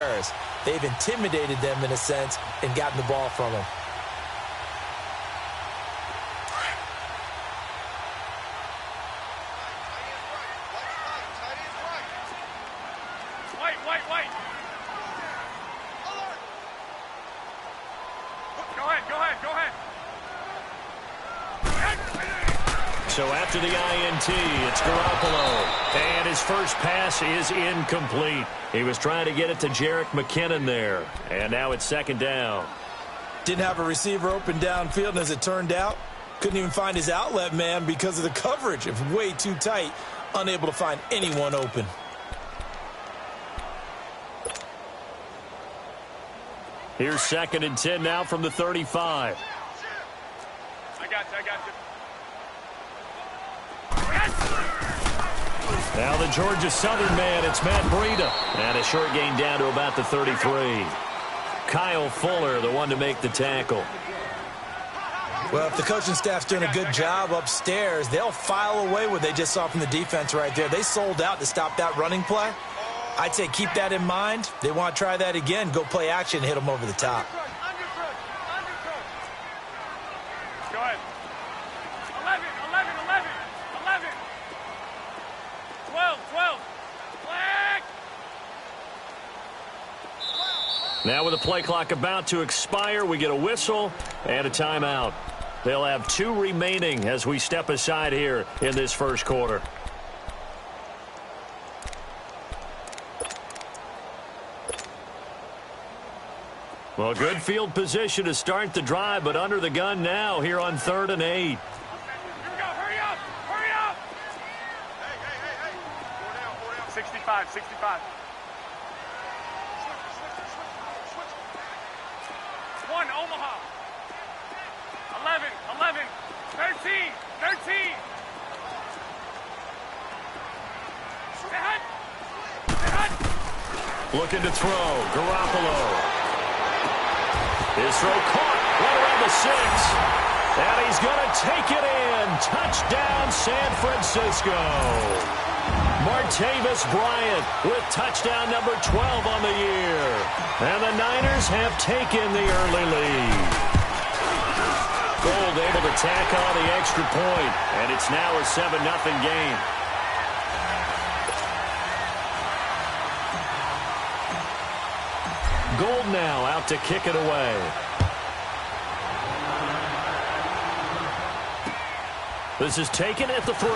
They've intimidated them in a sense and gotten the ball from them. Wait. Go ahead. So after the INT, it's Garoppolo. And his first pass is incomplete. He was trying to get it to Jerick McKinnon there. And now it's second down. Didn't have a receiver open downfield, and as it turned out, couldn't even find his outlet man because of the coverage. It was way too tight, unable to find anyone open. Here's 2nd and 10 now from the 35. I got you. Now the Georgia Southern man, it's Matt Breida. And a short gain down to about the 33. Kyle Fuller, the one to make the tackle. Well, if the coaching staff's doing a good job upstairs, they'll file away what they just saw from the defense right there. They sold out to stop that running play. I'd say keep that in mind. They want to try that again. Go play action, hit them over the top. Go ahead. 11. 12. Flag. Now with the play clock about to expire, we get a whistle and a timeout. They'll have 2 remaining as we step aside here in this first quarter. Well, good field position to start the drive, but under the gun now here on 3rd and 8. Here we go. Hurry up. Hey. 65. Switch. 1, Omaha. 11. 13. Looking to throw. Garoppolo. His throw caught right around the 6. And he's going to take it in. Touchdown, San Francisco. Martavis Bryant with touchdown number 12 on the year. And the Niners have taken the early lead. Gold able to tack on the extra point. And it's now a 7-0 game. Gold now out to kick it away. This is taken at the 3.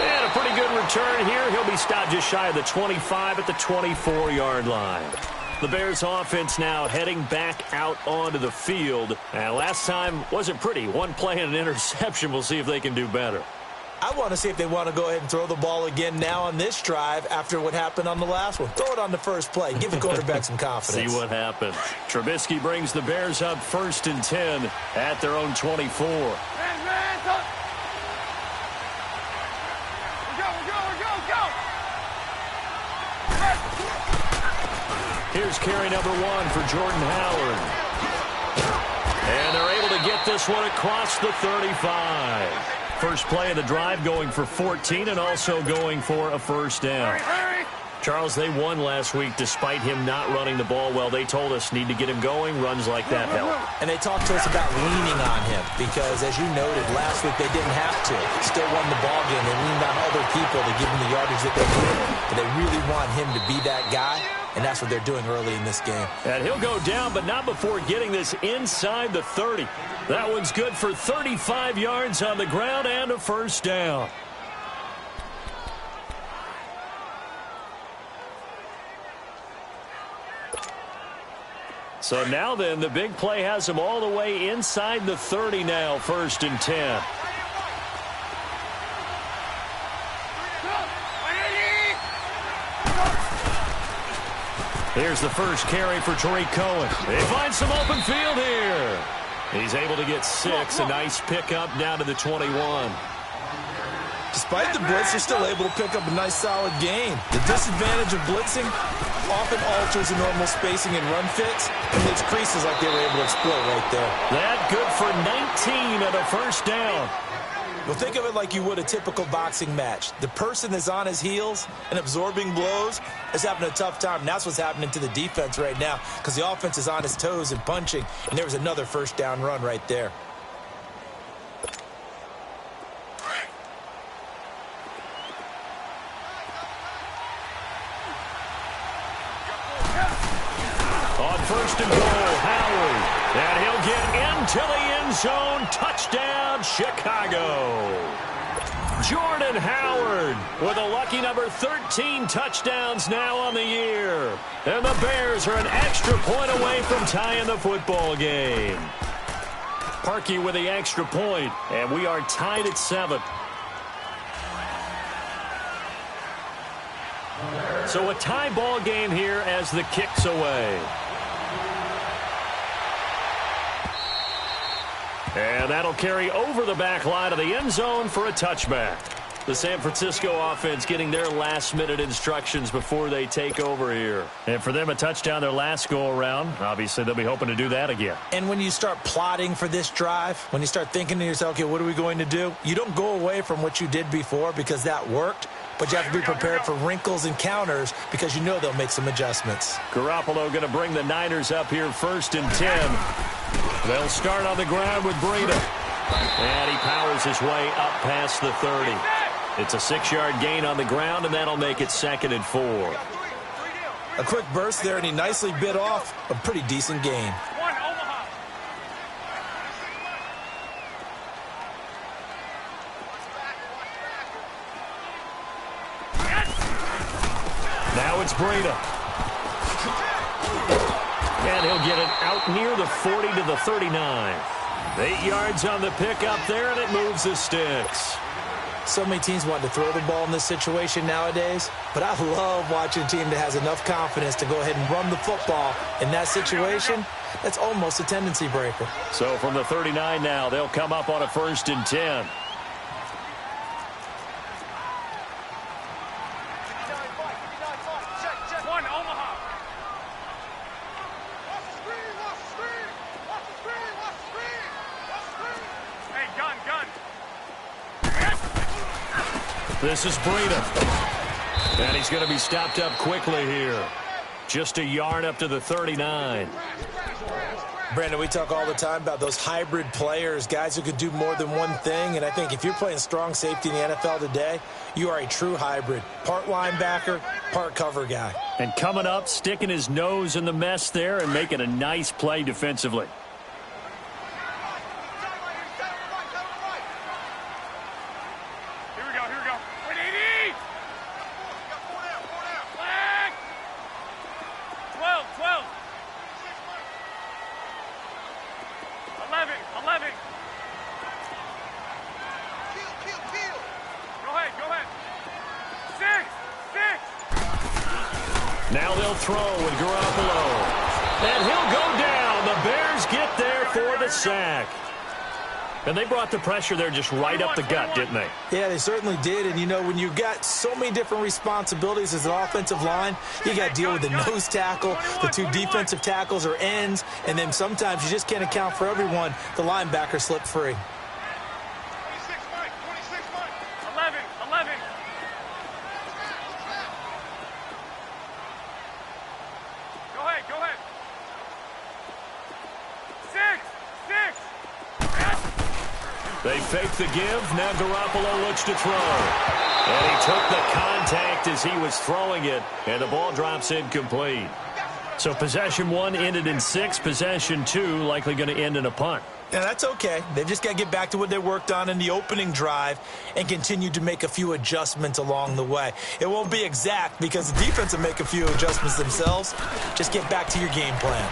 And a pretty good return here. He'll be stopped just shy of the 25 at the 24-yard line. The Bears offense now heading back out onto the field. And last time wasn't pretty. One play and an interception. We'll see if they can do better. I want to see if they want to go ahead and throw the ball again now on this drive after what happened on the last one. Throw it on the first play. Give the quarterback some confidence. See what happens. Trubisky brings the Bears up 1st and 10 at their own 24. Man, go. Here's carry number 1 for Jordan Howard. And they're able to get this one across the 35. First play of the drive going for 14 and also going for a first down. Hurry. Charles, they won last week despite him not running the ball well. They told us need to get him going. Runs like that help. And they talked to us about leaning on him because, as you noted, last week they didn't have to. Still won the ball game. They leaned on other people to give them the yardage that they needed. But they really want him to be that guy, and that's what they're doing early in this game. And he'll go down, but not before getting this inside the 30. That one's good for 35 yards on the ground and a first down. So now then, the big play has him all the way inside the 30 now, 1st and 10. Here's the first carry for Tariq Cohen. They find some open field here. He's able to get 6. A nice pickup down to the 21. Despite the blitz, they're still able to pick up a nice, solid gain. The disadvantage of blitzing often alters the normal spacing and run fits, and leaves creases like they were able to exploit right there. That good for 19 and a first down. Well, think of it like you would a typical boxing match. The person that's on his heels and absorbing blows is having a tough time. And that's what's happening to the defense right now because the offense is on his toes and punching. And there was another first down run right there. On first and goal, Howard. And he'll get into the end zone. Touchdown, Chicago. Jordan Howard with a lucky number 13 touchdowns now on the year. And the Bears are an extra point away from tying the football game. Parkey with the extra point, and we are tied at 7. So a tie ball game here as the kick's away. And that'll carry over the back line of the end zone for a touchback. The San Francisco offense getting their last-minute instructions before they take over here. And for them, a touchdown their last go-around. Obviously, they'll be hoping to do that again. And when you start plotting for this drive, when you start thinking to yourself, okay, what are we going to do? You don't go away from what you did before because that worked. But you have to be prepared for wrinkles and counters because you know they'll make some adjustments. Garoppolo going to bring the Niners up here 1st and 10. They'll start on the ground with Breida. And he powers his way up past the 30. It's a 6-yard gain on the ground, and that'll make it 2nd and 4. A quick burst there, and he nicely bit off a pretty decent gain. Now it's Breida. And he'll get it out near the 40 to the 39. 8 yards on the pickup there, and it moves the sticks. So many teams want to throw the ball in this situation nowadays, but I love watching a team that has enough confidence to go ahead and run the football. In that situation, that's almost a tendency breaker. So from the 39 now, they'll come up on a 1st and 10. This is Breida. And he's going to be stopped up quickly here. Just a yard up to the 39. Brandon, we talk all the time about those hybrid players, guys who could do more than one thing. And I think if you're playing strong safety in the NFL today, you are a true hybrid. Part linebacker, part cover guy. And coming up, sticking his nose in the mess there and making a nice play defensively. Now they'll throw with Garoppolo. And he'll go down. The Bears get there for the sack. And they brought the pressure there just right up the gut, didn't they? Yeah, they certainly did. And, you know, when you've got so many different responsibilities as an offensive line, you got to deal with the nose tackle, the 2 defensive tackles or ends, and then sometimes you just can't account for everyone. The linebacker slipped free. 26, Mike. 11. Go ahead. 6. They fake the give. Now Garoppolo looks to throw. And he took the contact as he was throwing it. And the ball drops incomplete. So possession 1 ended in 6. Possession 2 likely going to end in a punt. Yeah, that's okay. They've just got to get back to what they worked on in the opening drive and continue to make a few adjustments along the way. It won't be exact because the defense will make a few adjustments themselves. Just get back to your game plan.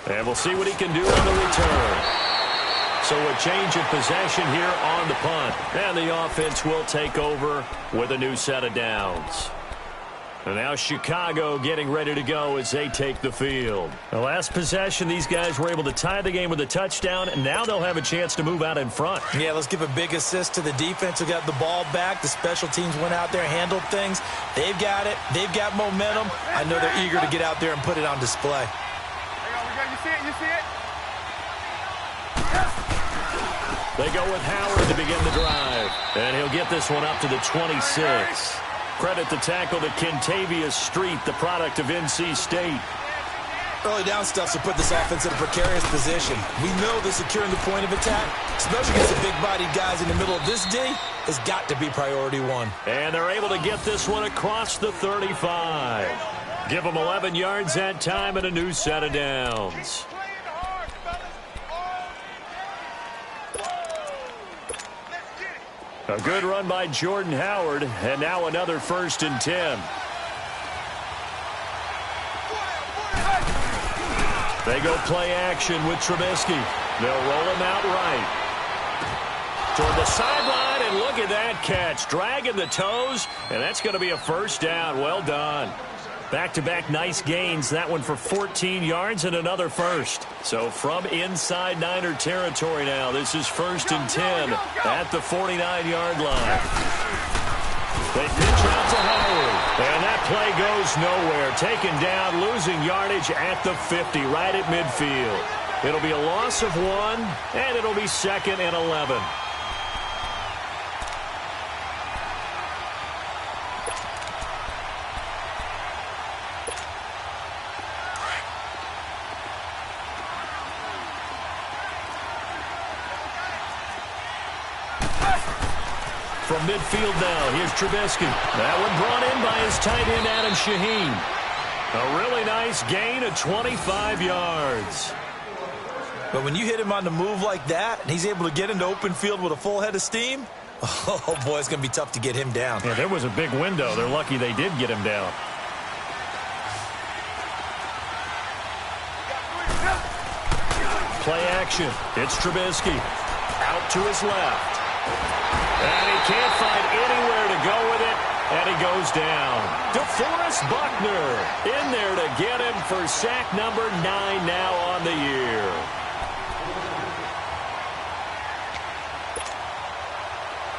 And we'll see what he can do on the return. So a change of possession here on the punt. And the offense will take over with a new set of downs. And now Chicago getting ready to go as they take the field. The last possession, these guys were able to tie the game with a touchdown, and now they'll have a chance to move out in front. Yeah, let's give a big assist to the defense who got the ball back. The special teams went out there, handled things. They've got it. They've got momentum. I know they're eager to get out there and put it on display. You see it? They go with Howard to begin the drive. And he'll get this one up to the 26. Credit the tackle to Kentavious Street, the product of NC State. Early down stuff to put this offense in a precarious position. We know that securing the point of attack, especially against the big-bodied guys in the middle of this D, has got to be priority one. And they're able to get this one across the 35. Give them 11 yards that time and a new set of downs. A good run by Jordan Howard, and now another 1st and 10. They go play action with Trubisky. They'll roll him out right. Toward the sideline, and look at that catch. Dragging the toes, and that's going to be a 1st down. Well done. Back-to-back nice gains. That one for 14 yards and another 1st. So from inside Niner territory now, this is 1st and 10 at the 49-yard line. They pitch out to Howard. And that play goes nowhere. Taken down, losing yardage at the 50, right at midfield. It'll be a loss of 1, and it'll be 2nd and 11. From midfield now, here's Trubisky. That one brought in by his tight end, Adam Shaheen. A really nice gain of 25 yards. But when you hit him on the move like that, and he's able to get into open field with a full head of steam, oh, boy, it's going to be tough to get him down. Yeah, there was a big window. They're lucky they did get him down. Play action. It's Trubisky. Out to his left. And he can't find anywhere to go with it, and he goes down. DeForest Buckner in there to get him for sack number 9 now on the year.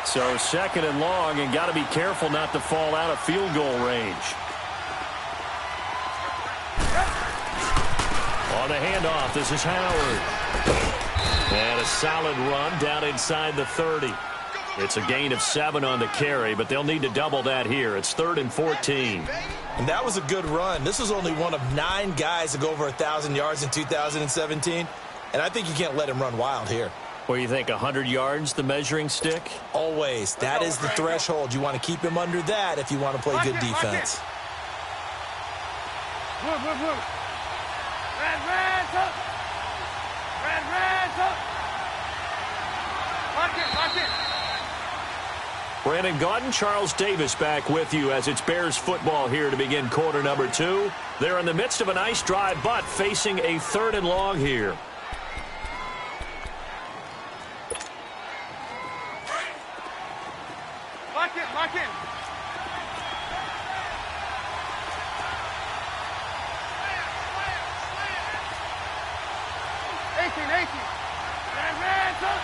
So 2nd and long, and got to be careful not to fall out of field goal range. On the handoff, this is Howard. And a solid run down inside the 30. It's a gain of 7 on the carry, but they'll need to double that here. It's 3rd and 14. And that was a good run. This was only one of 9 guys to go over 1,000 yards in 2017. And I think you can't let him run wild here. What do you think, 100 yards, the measuring stick? Always. That is the threshold. You want to keep him under that if you want to play good defense. Red, up. Red, up. Lock it. Brandon Gaudin, Charles Davis back with you as it's Bears football here to begin quarter number 2. They're in the midst of a nice drive, but facing a 3rd and long here. Lock it. Red, up.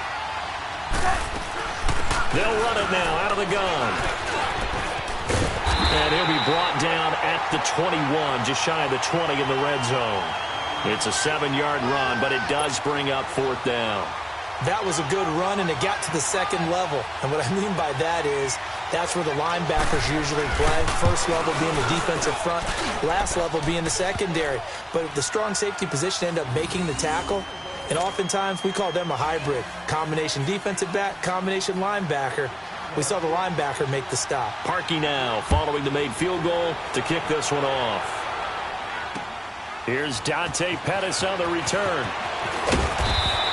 They'll run it now out of the gun. And he'll be brought down at the 21, just shy of the 20 in the red zone. It's a 7-yard run, but it does bring up 4th down. That was a good run, and it got to the 2nd level. And what I mean by that is that's where the linebackers usually play. First level being the defensive front, last level being the secondary. But the strong safety position ended up making the tackle. And oftentimes we call them a hybrid. Combination defensive back, combination linebacker. We saw the linebacker make the stop. Parkey now following the made field goal to kick this one off. Here's Dante Pettis on the return.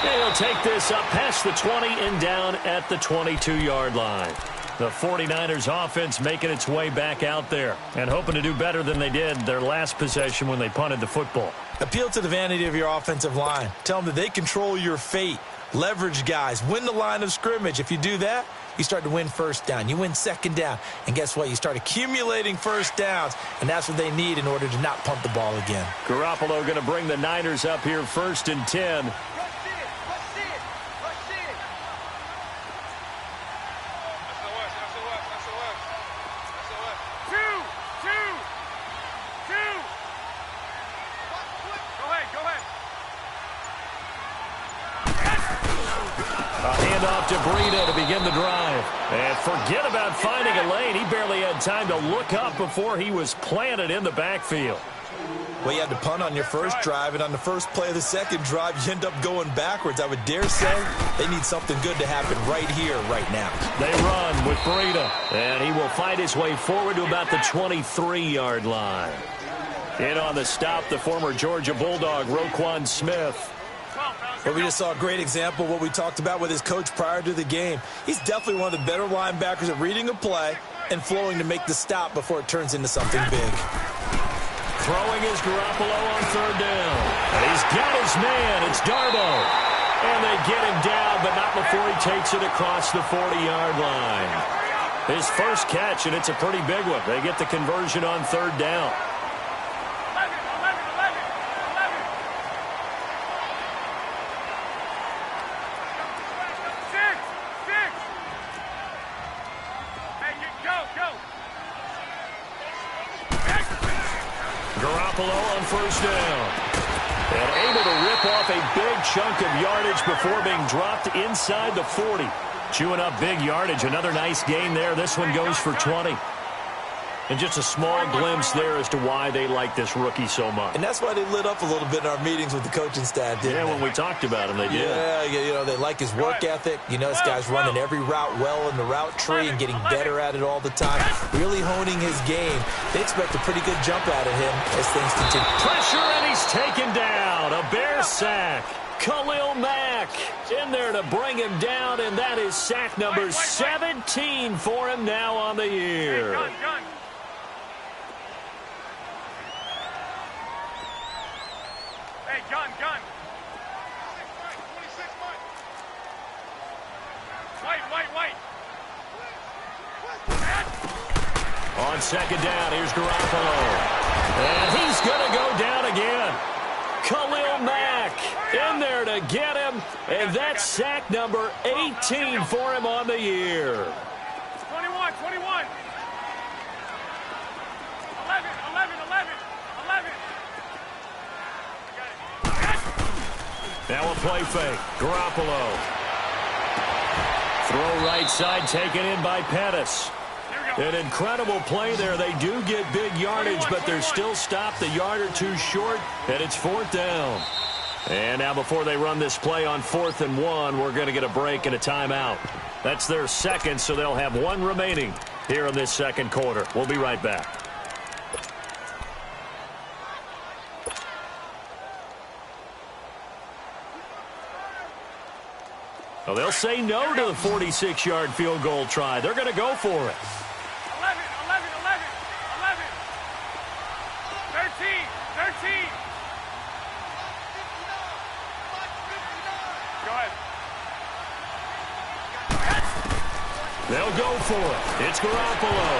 And he'll take this up past the 20 and down at the 22-yard line. The 49ers offense making its way back out there and hoping to do better than they did their last possession when they punted the football. Appeal to the vanity of your offensive line. Tell them that they control your fate. Leverage guys. Win the line of scrimmage. If you do that, you start to win 1st down. You win 2nd down. And guess what? You start accumulating 1st downs, and that's what they need in order to not punt the ball again. Garoppolo going to bring the Niners up here 1st and 10. begin the drive. And forget about finding a lane. He barely had time to look up before he was planted in the backfield. Well, you had to punt on your first drive, and on the first play of the second drive, you end up going backwards. I would dare say they need something good to happen right here, right now. They run with Breida, and he will find his way forward to about the 23-yard line. In on the stop, the former Georgia Bulldog, Roquan Smith. Well, we just saw a great example of what we talked about with his coach prior to the game. He's definitely one of the better linebackers at reading a play and flowing to make the stop before it turns into something big. Throwing is Garoppolo on third down. And he's got his man. It's Darbo. And they get him down, but not before he takes it across the 40-yard line. His first catch, and it's a pretty big one. They get the conversion on third down. 6. Garoppolo on first down. And able to rip off a big chunk of yardage before being dropped inside the 40. Chewing up big yardage. Another nice gain there. This one goes for 20. And just a small glimpse there as to why they like this rookie so much. And that's why they lit up a little bit in our meetings with the coaching staff, didn't they? When we talked about him, they did. Yeah, you know, they like his work ethic. You know, this guy's running every route well in the route tree and getting better at it all the time. Really honing his game. They expect a pretty good jump out of him as things continue. Pressure, and he's taken down. A Bear sack. Khalil Mack in there to bring him down, and that is sack number 17 for him now on the year. Hey, gun. White. On second down, here's Garoppolo. And he's going to go down again. Khalil Mack in there to get him. And that's sack number 18 for him on the year. 21. 11. Now a play fake. Garoppolo. Throw right side taken in by Pettis. An incredible play there. They do get big yardage, but they're still stopped a yard or two short, and it's fourth down. And now before they run this play on 4th and 1, we're going to get a break and a timeout. That's their second, so they'll have one remaining here in this second quarter. We'll be right back. Well, they'll say no to the 46-yard field goal try. They're going to go for it. 11. 13. Go ahead. They'll go for it. It's Garoppolo.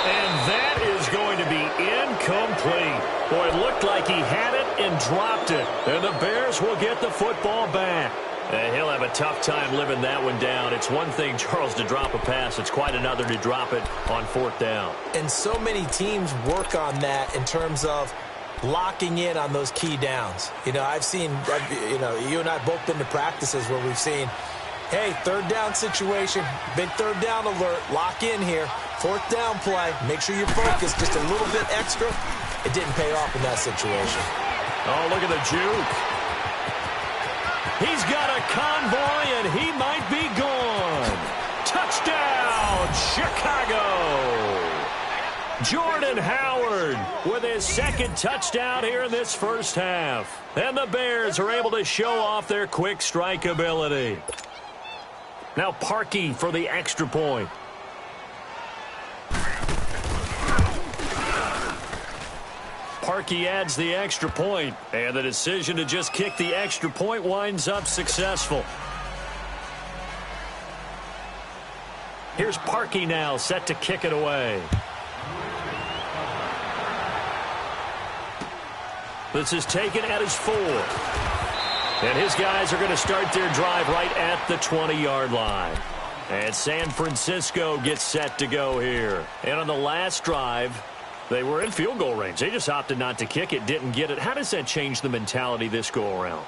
And that is going to be incomplete. Boy, it looked like he had it and dropped it. And the Bears will get the football back. And he'll have a tough time living that one down. It's one thing, Charles, to drop a pass. It's quite another to drop it on 4th down. And so many teams work on that in terms of locking in on those key downs. You know, I've seen, you and I have both been to practices where we've seen, hey, 3rd down situation, big 3rd down alert, lock in here, 4th down play, make sure you're focused just a little bit extra. It didn't pay off in that situation. Oh, look at the juke. He's got a convoy, and he might be gone. Touchdown, Chicago. Jordan Howard with his second touchdown here in this first half. And the Bears are able to show off their quick strike ability. Now Parkey for the extra point. Parkey adds the extra point, and the decision to just kick the extra point winds up successful. Here's Parkey now, set to kick it away. This is taken at his 4. And his guys are going to start their drive right at the 20-yard line. And San Francisco gets set to go here. And on the last drive, they were in field goal range. They just opted not to kick it, didn't get it. How does that change the mentality this go-around?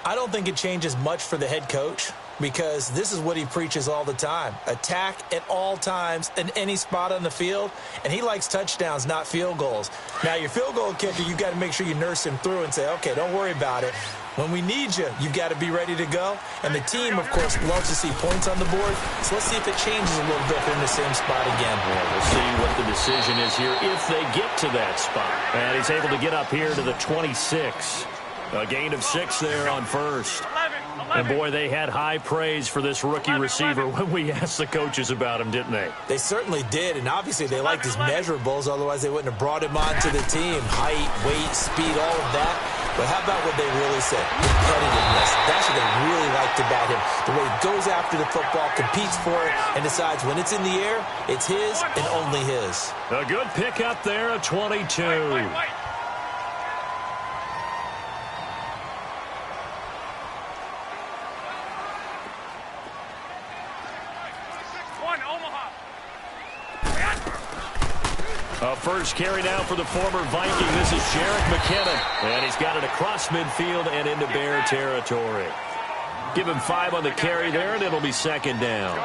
I don't think it changes much for the head coach. because this is what he preaches all the time. Attack at all times in any spot on the field, and he likes touchdowns, not field goals. Now, your field goal kicker, you've got to make sure you nurse him through and say, okay, don't worry about it. When we need you, you've got to be ready to go. And the team, of course, loves to see points on the board. So let's see if it changes a little bit if they're in the same spot again. Yeah, we'll see what the decision is here if they get to that spot. And he's able to get up here to the 26. A gain of 6 there on first. And, boy, they had high praise for this rookie receiver when we asked the coaches about him, didn't they? They certainly did, and obviously they liked his measurables. Otherwise, they wouldn't have brought him onto the team. Height, weight, speed, all of that. But how about what they really said? Competitiveness. That's what they really liked about him. The way he goes after the football, competes for it, and decides when it's in the air, it's his and only his. A good pickup there, a 22. A first carry now for the former Viking. This is Jerick McKinnon. And he's got it across midfield and into Bear territory. Give him 5 on the carry there, and it'll be second down.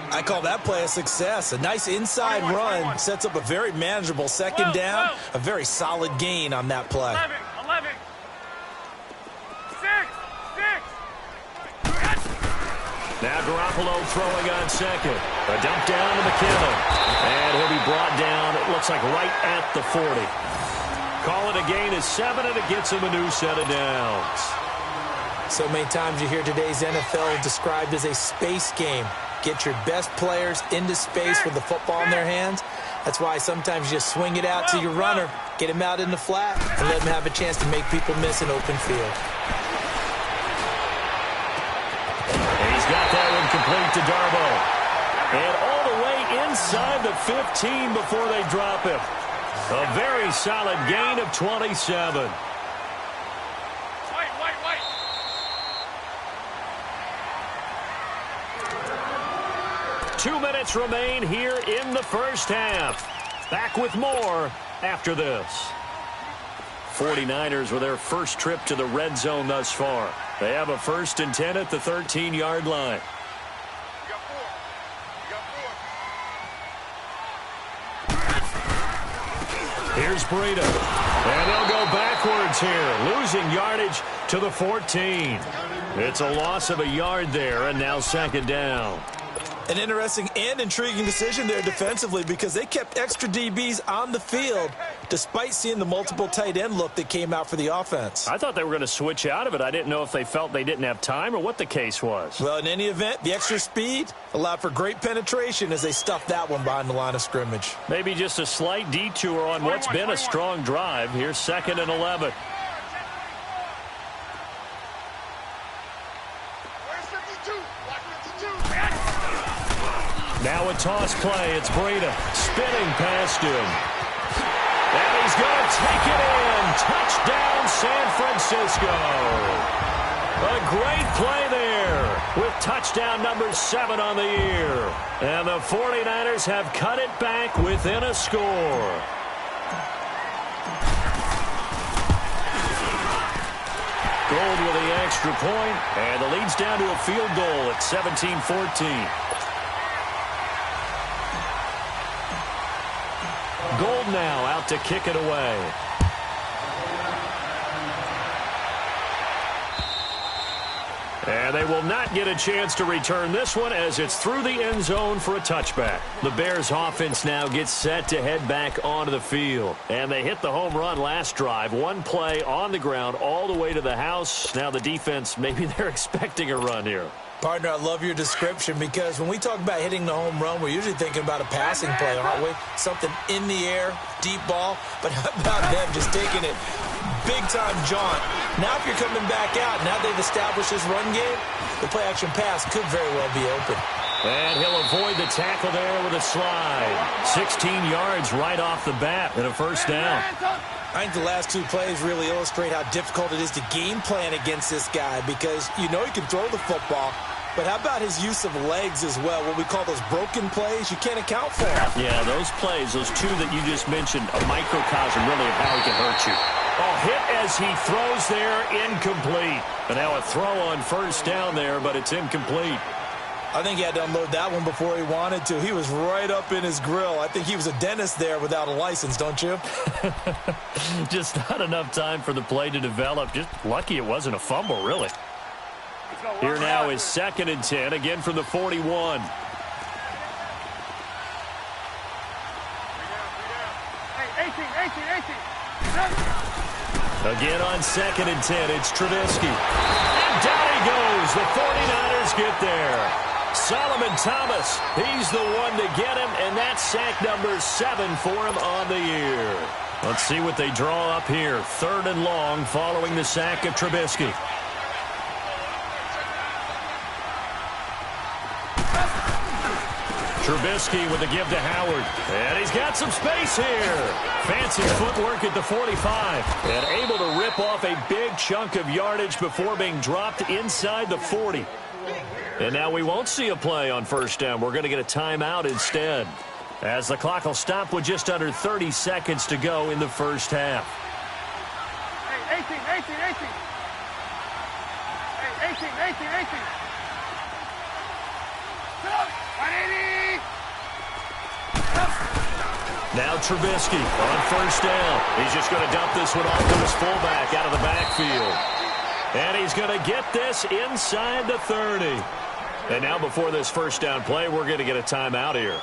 I call that play a success. A nice inside run sets up a very manageable second down. A very solid gain on that play. 11. 6. Now Garoppolo throwing on second. A dump down to McKinnon. And he'll be brought down, it looks like right at the 40. Call it a gain of 7, and it gets him a new set of downs. So many times you hear today's NFL described as a space game. Get your best players into space with the football in their hands. That's why sometimes you just swing it out to your runner, get him out in the flat, and let him have a chance to make people miss an open field. And he's got that one complete to Darbo. And all the way inside the 15 before they drop him. A very solid gain of 27. White. 2 minutes remain here in the first half. Back with more after this. 49ers with their first trip to the red zone thus far. They have a 1st and 10 at the 13-yard line. Here's Breida. And they'll go backwards here, losing yardage to the 14. It's a loss of a yard there, and now second down. An interesting and intriguing decision there defensively because they kept extra DBs on the field despite seeing the multiple tight end look that came out for the offense. I thought they were going to switch out of it. I didn't know if they felt they didn't have time or what the case was. Well, in any event, the extra speed allowed for great penetration as they stuffed that one behind the line of scrimmage. Maybe just a slight detour on what's been a strong drive. Here's 2nd and 11. Now a toss play. It's Breida spinning past him. And he's going to take it in. Touchdown, San Francisco. A great play there with touchdown number 7 on the year. And the 49ers have cut it back within a score. Gold with the extra point, and the lead's down to a field goal at 17-14. Gold now out to kick it away. And they will not get a chance to return this one as it's through the end zone for a touchback. The Bears offense now gets set to head back onto the field. And they hit the home run last drive. One play on the ground all the way to the house. Now the defense, maybe they're expecting a run here. Partner, I love your description because when we talk about hitting the home run, we're usually thinking about a passing play, aren't we? Something in the air, deep ball. But how about them just taking it big-time jaunt? Now if you're coming back out, now they've established this run game, the play-action pass could very well be open. And he'll avoid the tackle there with a slide. 16 yards right off the bat and a first down. I think the last 2 plays really illustrate how difficult it is to game plan against this guy because you know he can throw the football, But how about his use of legs as well, what we call those broken plays? You can't account for them. Yeah, those plays, those two that you just mentioned, a microcosm really of how he can hurt you. Oh, hit as he throws there, incomplete. And now a throw on first down there, but it's incomplete. I think he had to unload that one before he wanted to. He was right up in his grill. I think he was a dentist there without a license, don't you? Just not enough time for the play to develop. Just lucky it wasn't a fumble, really. Here now is 2nd and 10, again from the 41. Again on 2nd and 10, it's Trubisky. And down he goes. The 49ers get there. Solomon Thomas, he's the one to get him, and that's sack number 7 for him on the year. Let's see what they draw up here. 3rd and long following the sack of Trubisky. Trubisky with a give to Howard. And he's got some space here. Fancy footwork at the 45. And able to rip off a big chunk of yardage before being dropped inside the 40. And now we won't see a play on first down. We're going to get a timeout instead, as the clock will stop with just under 30 seconds to go in the first half. Hey, 18. Hey, 18. Now Trubisky on first down. He's just going to dump this one off to his fullback out of the backfield. And he's going to get this inside the 30. And now before this first down play, we're going to get a timeout here,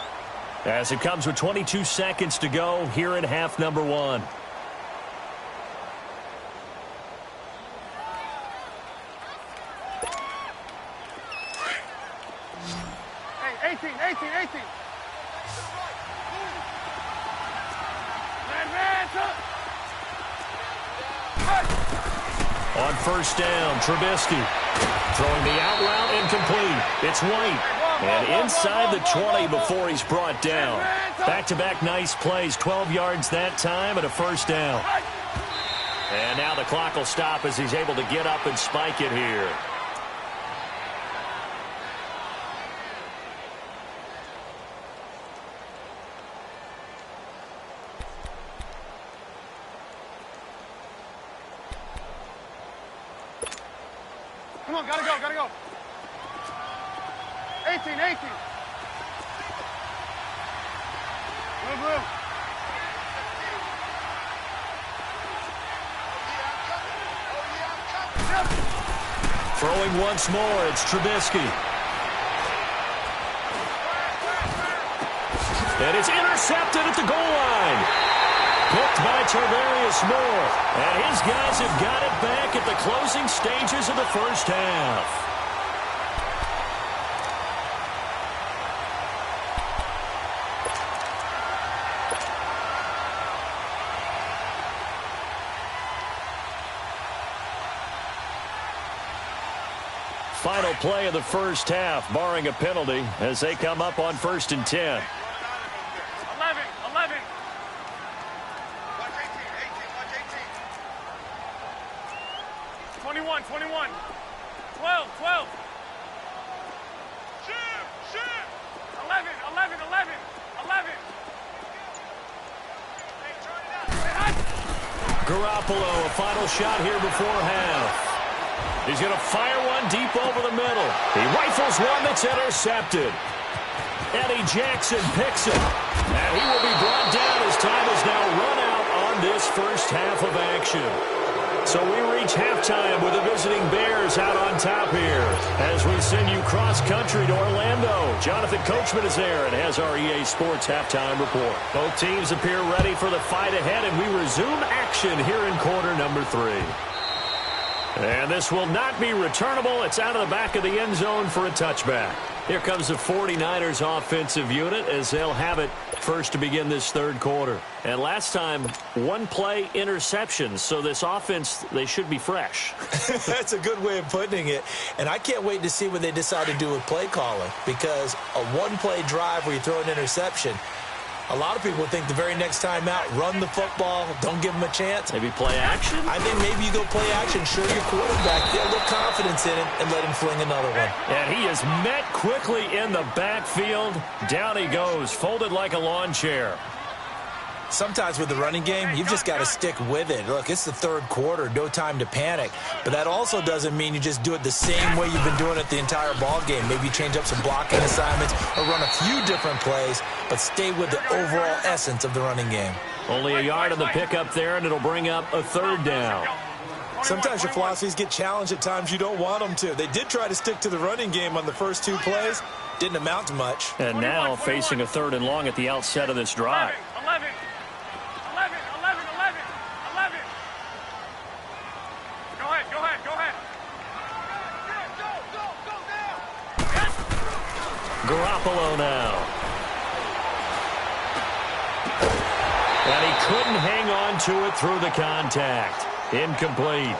as it comes with 22 seconds to go here in half number 1. Hey, 18. On first down, Trubisky throwing the out route incomplete. It's White. And inside the 20 before he's brought down. Back-to-back nice plays, 12 yards that time and a first down. And now the clock will stop as he's able to get up and spike it here. Come on, gotta go. 18. Blue. Throwing once more, it's Trubisky. And it's intercepted at the goal line. Picked by Tarvarius Moore. And his guys have got it back at the closing stages of the first half. Final play of the first half, barring a penalty, as they come up on 1st and 10. 11. 21. 12. Shoot. 11. Garoppolo, a final shot here before half. He's going to fire one deep over the middle. He rifles one that's intercepted. Eddie Jackson picks it. And he will be brought down as time is now run out on this first half of action. So we reach halftime with the visiting Bears out on top here, as we send you cross-country to Orlando. Jonathan Coachman is there and has our EA Sports halftime report. Both teams appear ready for the fight ahead, and we resume action here in quarter number 3. And this will not be returnable. It's out of the back of the end zone for a touchback. Here comes the 49ers offensive unit as they'll have it first to begin this third quarter. And last time, one play interceptions. So this offense, they should be fresh. That's a good way of putting it. And I can't wait to see what they decide to do with play calling, because a one-play drive where you throw an interception, A lot of people think the very next time out, run the football, don't give them a chance. Maybe play action? I think maybe you go play action, show your quarterback, get a little confidence in it, and let him fling another one. And he is met quickly in the backfield. Down he goes, folded like a lawn chair. Sometimes with the running game, you've just got to stick with it. Look, it's the third quarter, no time to panic. But that also doesn't mean you just do it the same way you've been doing it the entire ball game. Maybe you change up some blocking assignments or run a few different plays, but stay with the overall essence of the running game. Only a yard on the pickup there, and it'll bring up a third down. Sometimes your philosophies get challenged at times you don't want them to. They did try to stick to the running game on the first two plays. Didn't amount to much. And now facing a third and long at the outset of this drive. 11. Go ahead. Garoppolo now. And he couldn't hang on to it through the contact. Incomplete.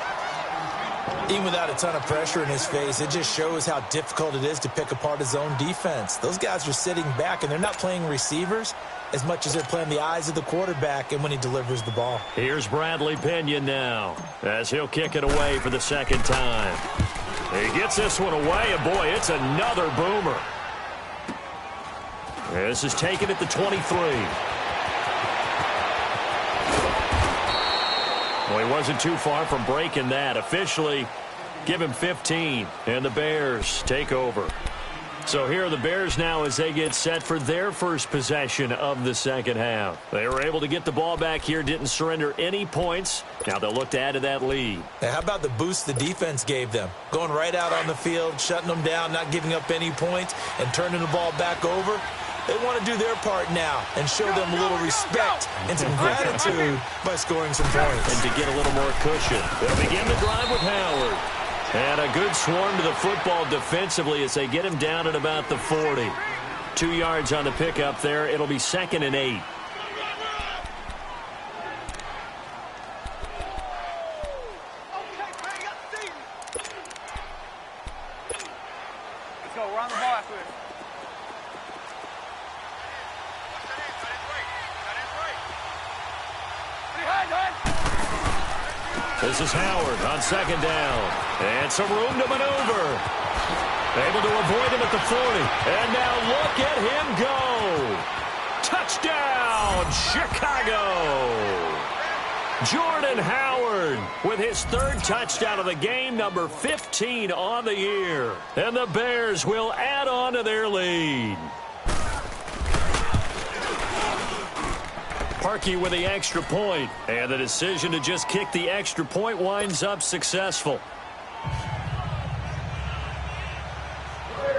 Even without a ton of pressure in his face, it just shows how difficult it is to pick apart his own defense. Those guys are sitting back, and they're not playing receivers as much as they're playing the eyes of the quarterback and when he delivers the ball. Here's Bradley Pinion now as he'll kick it away for the second time. He gets this one away, and boy, it's another boomer. This is taken at the 23. Well, he wasn't too far from breaking that. Officially, give him 15, and the Bears take over. So here are the Bears now as they get set for their first possession of the second half. They were able to get the ball back here, didn't surrender any points. Now they'll look to add to that lead. Now, how about the boost the defense gave them? Going right out on the field, shutting them down, not giving up any points, and turning the ball back over. They want to do their part now and show them a little respect and some gratitude by scoring some points. And to get a little more cushion. They'll begin the drive with Howard. And a good swarm to the football defensively as they get him down at about the 40. 2 yards on the pickup there. It'll be 2nd and 8. Let's go. Run the ball after this. This is Howard on second down. And some room to maneuver. Able to avoid him at the 40. And now look at him go. Touchdown, Chicago. Jordan Howard with his third touchdown of the game, number 15 on the year. And the Bears will add on to their lead. Parkey with the extra point, and the decision to just kick the extra point winds up successful.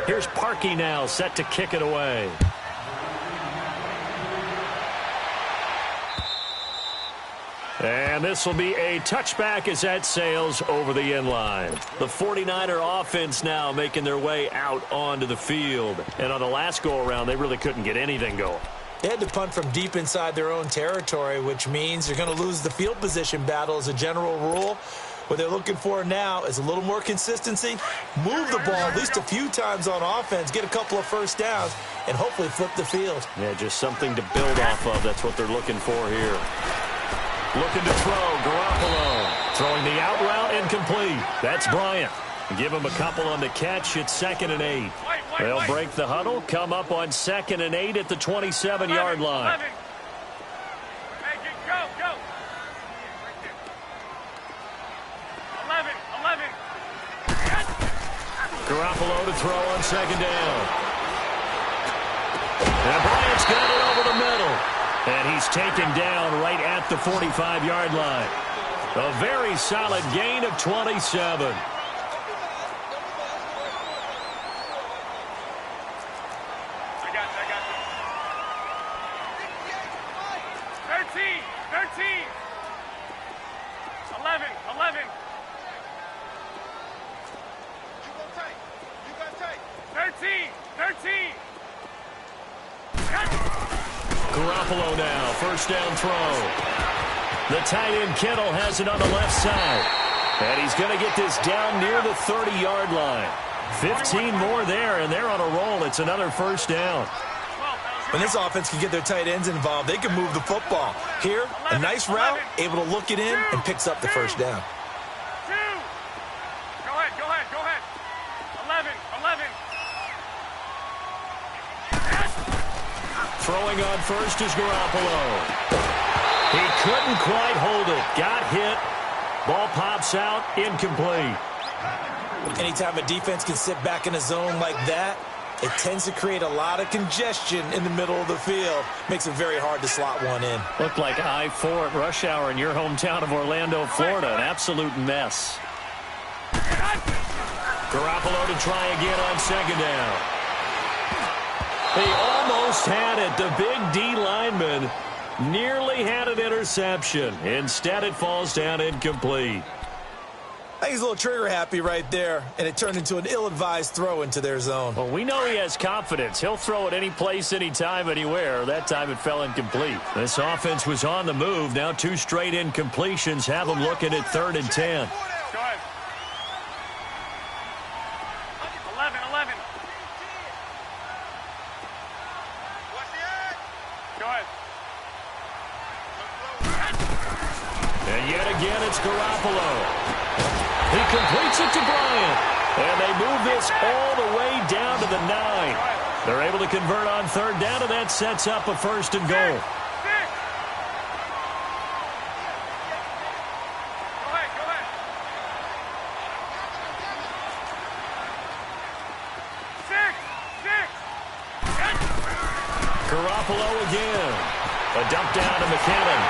Here's Parkey now, set to kick it away. And this will be a touchback as that sails over the end line. The 49er offense now making their way out onto the field. And on the last go-around, they really couldn't get anything going. They had to punt from deep inside their own territory, which means you're going to lose the field position battle as a general rule. What they're looking for now is a little more consistency, move the ball at least a few times on offense, get a couple of first downs, and hopefully flip the field. Yeah, just something to build off of. That's what they're looking for here. Looking to throw, Garoppolo. Throwing the out route, incomplete. That's Bryant. Give him a couple on the catch. It's 2nd and 8. They'll break the huddle, come up on 2nd and 8 at the 27-yard line. 11. Hey, go. 11. Garoppolo to throw on 2nd down. And Bryant's got it over the middle. And he's taken down right at the 45-yard line. A very solid gain of 27. Garoppolo now, first down throw. The tight end Kittle has it on the left side. And he's going to get this down near the 30-yard line. 15 more there, and they're on a roll. It's another first down. 12, that was When this offense can get their tight ends involved, they can move the football. Here, a nice route, able to look it in, and picks up the first down. Go ahead. 11. Throwing on first is Garoppolo. He couldn't quite hold it. Got hit. Ball pops out, incomplete. Anytime a defense can sit back in a zone like that, it tends to create a lot of congestion in the middle of the field. Makes it very hard to slot one in. Looked like I-4 at rush hour in your hometown of Orlando, Florida. An absolute mess. Garoppolo to try again on second down. He almost had it. The big D lineman nearly had an interception. Instead, it falls down incomplete. I think he's a little trigger happy right there, and it turned into an ill-advised throw into their zone. Well, we know he has confidence. He'll throw it any place, anytime, anywhere. That time it fell incomplete. This offense was on the move. Now 2 straight incompletions have them looking at 3rd and 10. Go ahead. 11. Go ahead. And yet again, it's Garoppolo. He completes it to Bryant. And they move this all the way down to the 9. They're able to convert on 3rd down, and that sets up a 1st and goal. Go ahead. 6. Garoppolo again. A dump down to McKinnon.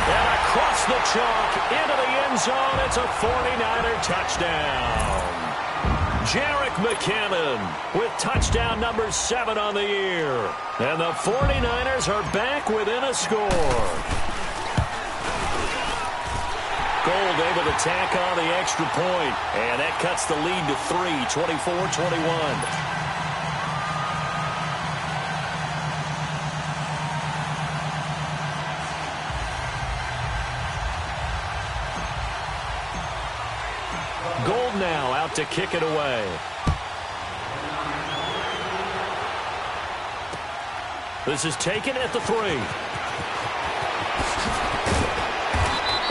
And across the chalk into the end zone. It's a 49er touchdown. Jerick McKinnon with touchdown number 7 on the year. And the 49ers are back within a score. Gold able to tack on the extra point. And that cuts the lead to 3, 24-21. Gold now out to kick it away. This is taken at the 3.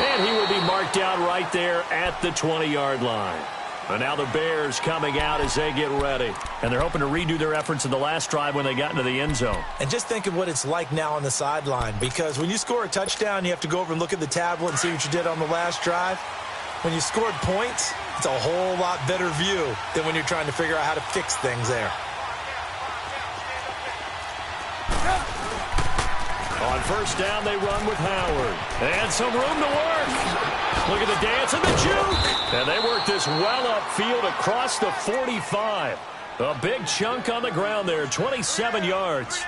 And he will be marked out right there at the 20-yard line. And now the Bears coming out as they get ready. And they're hoping to redo their efforts in the last drive when they got into the end zone. And just think of what it's like now on the sideline, because when you score a touchdown, you have to go over and look at the tablet and see what you did on the last drive. When you scored points, it's a whole lot better view than when you're trying to figure out how to fix things there. On 1st down, they run with Howard. And some room to work. Look at the dance and the juke. And they work this well upfield across the 45. A big chunk on the ground there, 27 yards.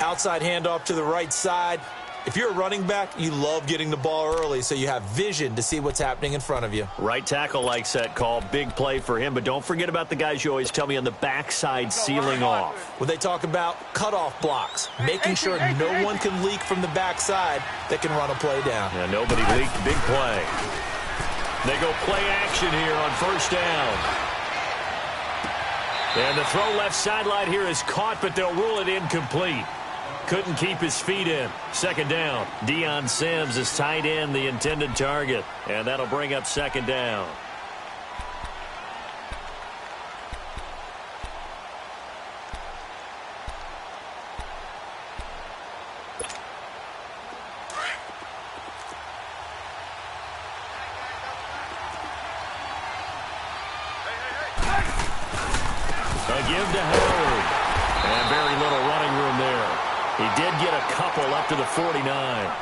Outside handoff to the right side. If you're a running back, you love getting the ball early so you have vision to see what's happening in front of you. Right tackle likes that call. Big play for him. But don't forget about the guys you always tell me on the backside sealing off. When they talk about cutoff blocks, making sure no one can leak from the backside that can run a play down. Yeah, nobody leaked. Big play. They go play action here on 1st down. And the throw left sideline here is caught, but they'll rule it incomplete. Couldn't keep his feet in. 2nd down. Deion Sims is tight end, the intended target. And that'll bring up 2nd down. A give to Howard. And very little running room there. He did get a couple up to the 49.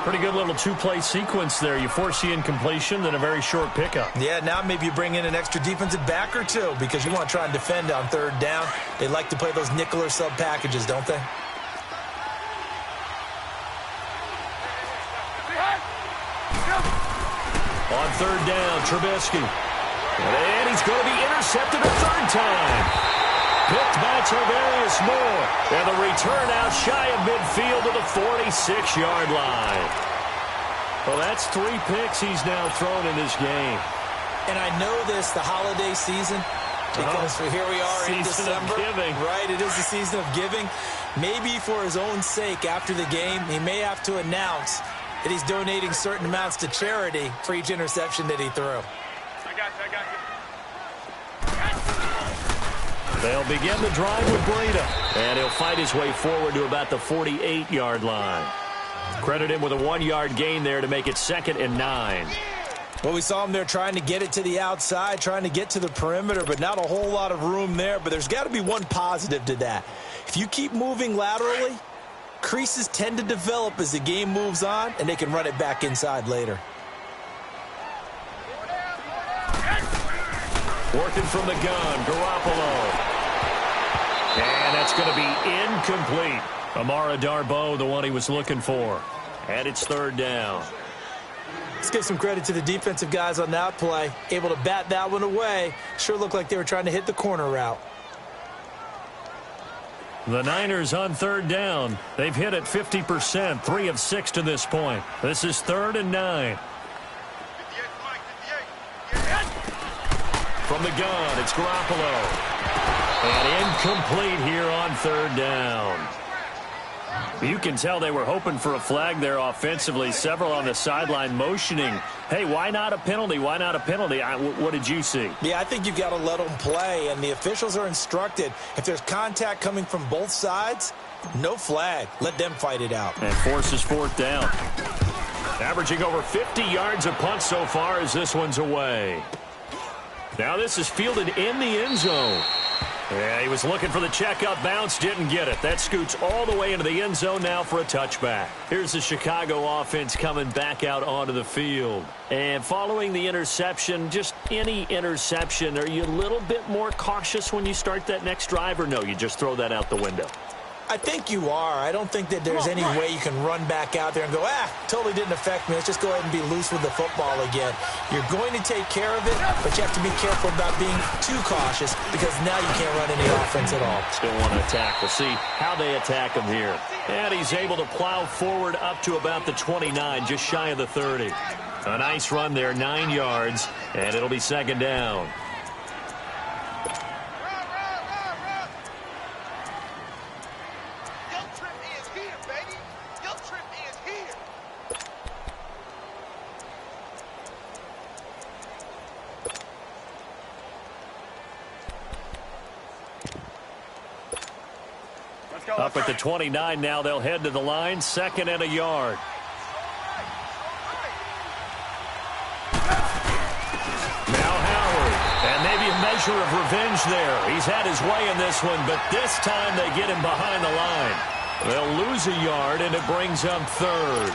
Pretty good little 2-play sequence there. You force the incompletion, then a very short pickup. Yeah, now maybe you bring in an extra defensive back or 2 because you want to try and defend on 3rd down. They like to play those nickel or sub packages, don't they? On 3rd down, Trubisky. And he's going to be intercepted a 3rd time. Picked by Tarvarius Moore. And the return out shy of midfield to the 46-yard line. Well, that's 3 picks he's now thrown in this game. And I know this, the holiday season, Because here we are in December. Season of giving. Right, it is the season of giving. Maybe for his own sake, after the game, he may have to announce that he's donating certain amounts to charity for each interception that he threw. I got you. They'll begin the drive with Breida. And he'll fight his way forward to about the 48-yard line. Credit him with a 1-yard gain there to make it 2nd and 9. Well, we saw him there trying to get it to the outside, trying to get to the perimeter, but not a whole lot of room there. But there's got to be one positive to that. If you keep moving laterally, creases tend to develop as the game moves on, and they can run it back inside later. Working from the gun, Garoppolo. And that's going to be incomplete. Amara Darboh, the one he was looking for. And it's 3rd down. Let's give some credit to the defensive guys on that play. Able to bat that one away. Sure looked like they were trying to hit the corner route. The Niners on 3rd down. They've hit it 50%, 3 of 6 to this point. This is 3rd and 9. From the gun, it's Garoppolo. And incomplete here on 3rd down. You can tell they were hoping for a flag there offensively. Several on the sideline motioning. Hey, why not a penalty? Why not a penalty? What did you see? Yeah, I think you've got to let them play, and the officials are instructed. If there's contact coming from both sides, no flag. Let them fight it out. And forces 4th down. Averaging over 50 yards a punt so far as this one's away. Now this is fielded in the end zone. Yeah, he was looking for the checkup bounce, didn't get it. That scoots all the way into the end zone now for a touchback. Here's the Chicago offense coming back out onto the field. And following the interception, just any interception, are you a little bit more cautious when you start that next drive, or no, you just throw that out the window? I think you are. I don't think that there's any way you can run back out there and go, totally didn't affect me. Let's just go ahead and be loose with the football again. You're going to take care of it, but you have to be careful about being too cautious because now you can't run any offense at all. Still want to attack. We'll see how they attack him here. And he's able to plow forward up to about the 29, just shy of the 30. A nice run there, 9 yards, and it'll be 2nd down. Up at the 29 now, they'll head to the line, 2nd and a yard. Now Howard, and maybe a measure of revenge there. He's had his way in this one, but this time they get him behind the line. They'll lose a yard, and it brings up 3rd.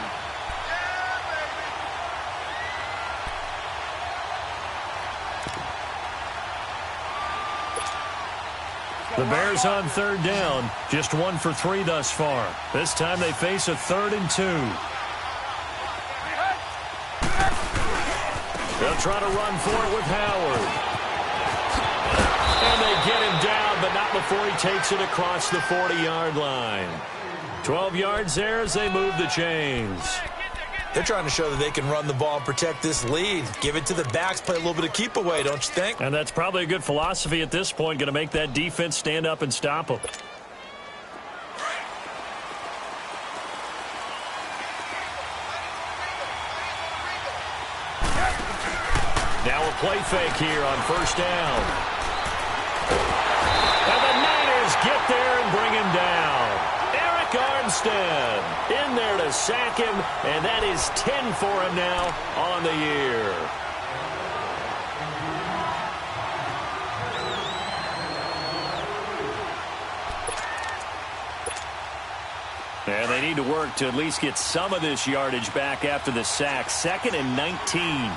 The Bears on 3rd down, just 1 for 3 thus far. This time they face a 3rd and 2. They'll try to run for it with Howard. And they get him down, but not before he takes it across the 40-yard line. 12 yards there as they move the chains. They're trying to show that they can run the ball and protect this lead. Give it to the backs, play a little bit of keep away, don't you think? And that's probably a good philosophy at this point, going to make that defense stand up and stop them. Now a play fake here on 1st down. And the Niners get there and bring him down. Armstead in there to sack him, and that is 10 for him now on the year. And they need to work to at least get some of this yardage back after the sack. 2nd and 19.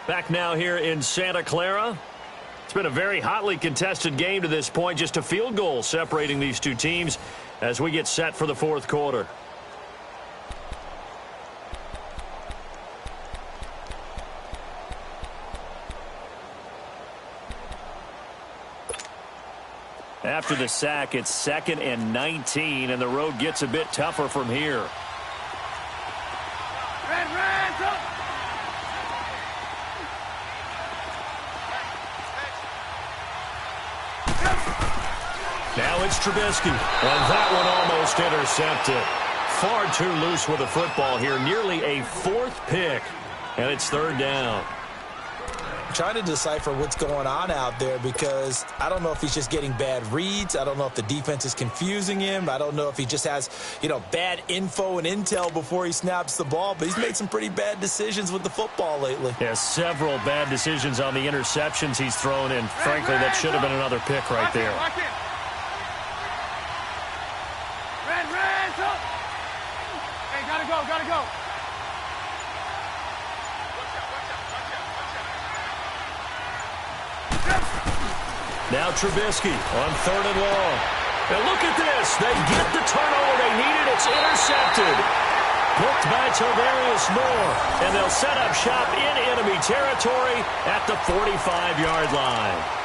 Back now here in Santa Clara. It's been a very hotly contested game to this point. Just a field goal separating these two teams as we get set for the 4th quarter. After the sack, it's 2nd and 19, and the road gets a bit tougher from here. Now it's Trubisky, and that one almost intercepted. Far too loose with the football here, nearly a 4th pick, and it's 3rd down. I'm trying to decipher what's going on out there because I don't know if he's just getting bad reads. I don't know if the defense is confusing him. I don't know if he just has, bad info and intel before he snaps the ball, but he's made some pretty bad decisions with the football lately. Yeah, several bad decisions on the interceptions he's thrown, and frankly, that should have been another pick right there. Gotta go. Now Trubisky on 3rd and long. And look at this. They get the turnover they needed. It's intercepted. Picked by Tavarius Moore. And they'll set up shop in enemy territory at the 45-yard line.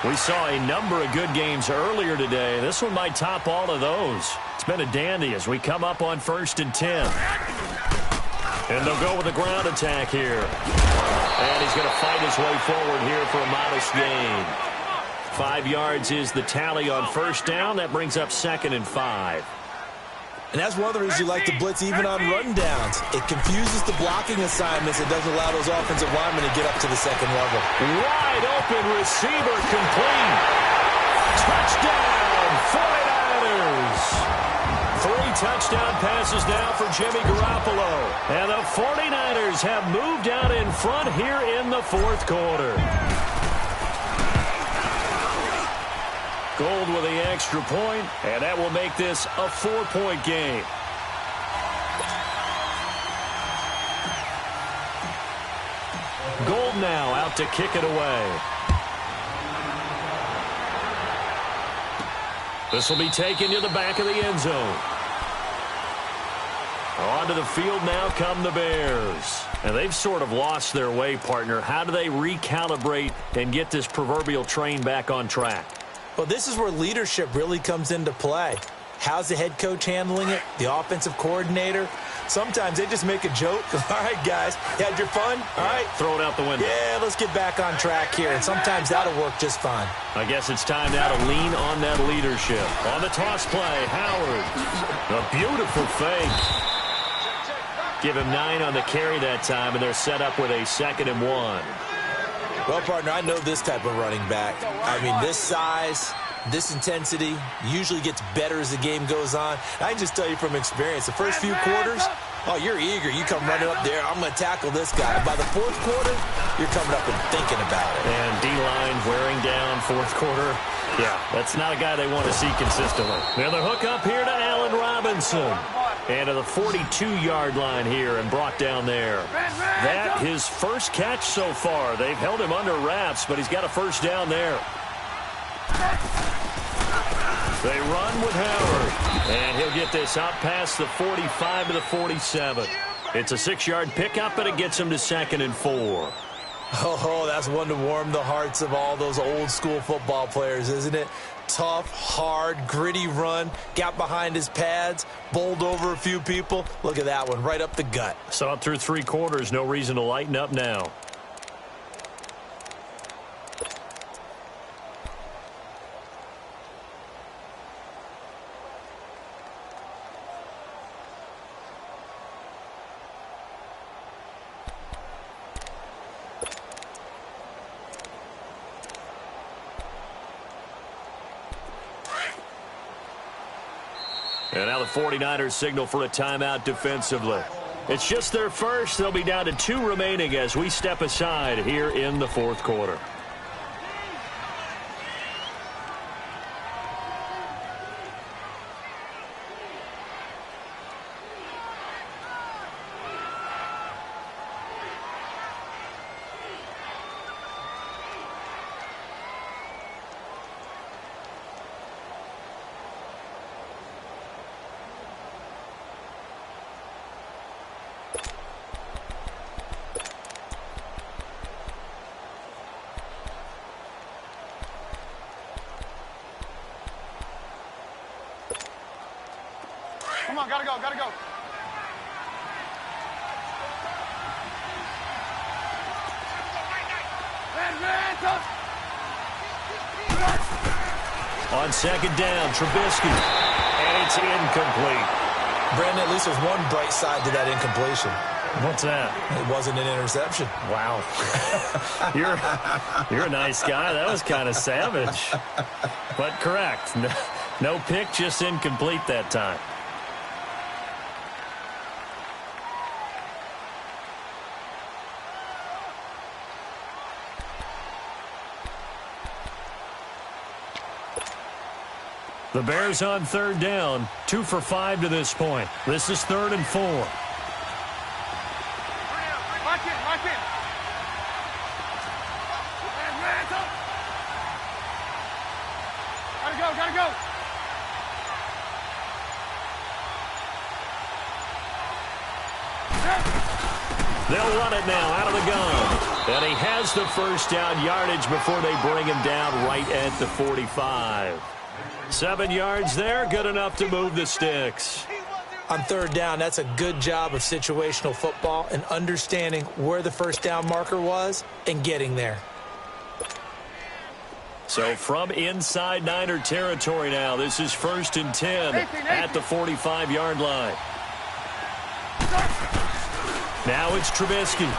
We saw a number of good games earlier today. This one might top all of those. It's been a dandy as we come up on 1st and 10. And they'll go with a ground attack here. And he's going to fight his way forward here for a modest gain. 5 yards is the tally on 1st down. That brings up 2nd and 5. And that's one of the reasons you like to blitz even on rundowns. It confuses the blocking assignments. It doesn't allow those offensive linemen to get up to the 2nd level. Wide open receiver complete. Touchdown, 49ers. 3 touchdown passes now for Jimmy Garoppolo. And the 49ers have moved out in front here in the 4th quarter. Gold with the extra point, and that will make this a 4-point game. Gold now out to kick it away. This will be taken to the back of the end zone. Onto the field now come the Bears. And they've sort of lost their way, partner. How do they recalibrate and get this proverbial train back on track? Well, this is where leadership really comes into play. How's the head coach handling it? The offensive coordinator? Sometimes they just make a joke. All right, guys, you had your fun? All right. Throw it out the window. Yeah, let's get back on track here. And sometimes that'll work just fine. I guess it's time now to lean on that leadership. On the toss play, Howard. A beautiful fake. Give him 9 on the carry that time, and they're set up with a 2nd and 1. Well, partner, I know this type of running back. I mean, this size, this intensity usually gets better as the game goes on. I can just tell you from experience, the first few quarters, oh, you're eager. You come running up there, I'm going to tackle this guy. And by the 4th quarter, you're coming up and thinking about it. And D-line wearing down 4th quarter. Yeah, that's not a guy they want to see consistently. Now the hook up here to Allen Robinson. And to the 42-yard line here and brought down there. That his first catch so far. They've held him under wraps, but he's got a 1st down there. They run with Howard. And he'll get this out past the 45 to the 47. It's a 6-yard pickup, and it gets him to 2nd and 4. Oh, that's one to warm the hearts of all those old-school football players, isn't it? Tough, hard, gritty run, got behind his pads, bowled over a few people. Look at that one, right up the gut. Saw it through 3 quarters, no reason to lighten up now. And now the 49ers signal for a timeout defensively. It's just their first. They'll be down to 2 remaining as we step aside here in the 4th quarter. on, gotta go, gotta go. On second down, Trubisky. And it's incomplete. Brandon, at least there's one bright side to that incompletion. What's that? It wasn't an interception. Wow. You're a nice guy. That was kind of savage. But correct. No pick, just incomplete that time. The Bears on third down, 2 for 5 to this point. This is 3rd and 4. Lock in, lock in. Gotta go, gotta go. They'll run it now out of the gun. And he has the first down yardage before they bring him down right at the 45. 7 yards there, good enough to move the sticks. On third down, that's a good job of situational football and understanding where the first down marker was and getting there. So from inside Niner territory now, this is 1st and 10 at the 45-yard line. Now it's Trubisky.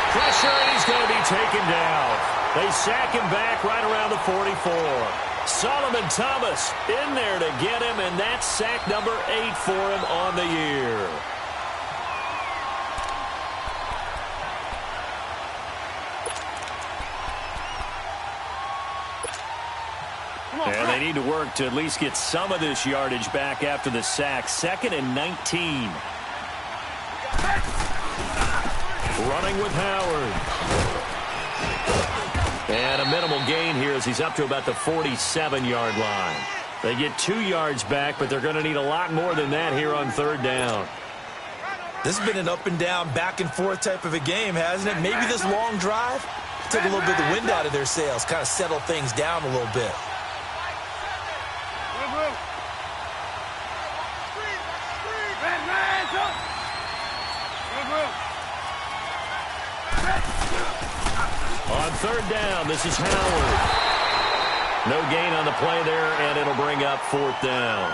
Pressure, and he's going to be taken down. They sack him back right around the 44. Solomon Thomas in there to get him, and that's sack number 8 for him on the year. And they need to work to at least get some of this yardage back after the sack. 2nd and 19. Running with Howard. And a minimal gain here as he's up to about the 47-yard line. They get 2 yards back, but they're going to need a lot more than that here on third down. This has been an up and down, back and forth type of a game, hasn't it? Maybe this long drive took a little bit of the wind out of their sails, kind of settle things down a little bit. On third down, this is Howard. No gain on the play there, and it'll bring up 4th down.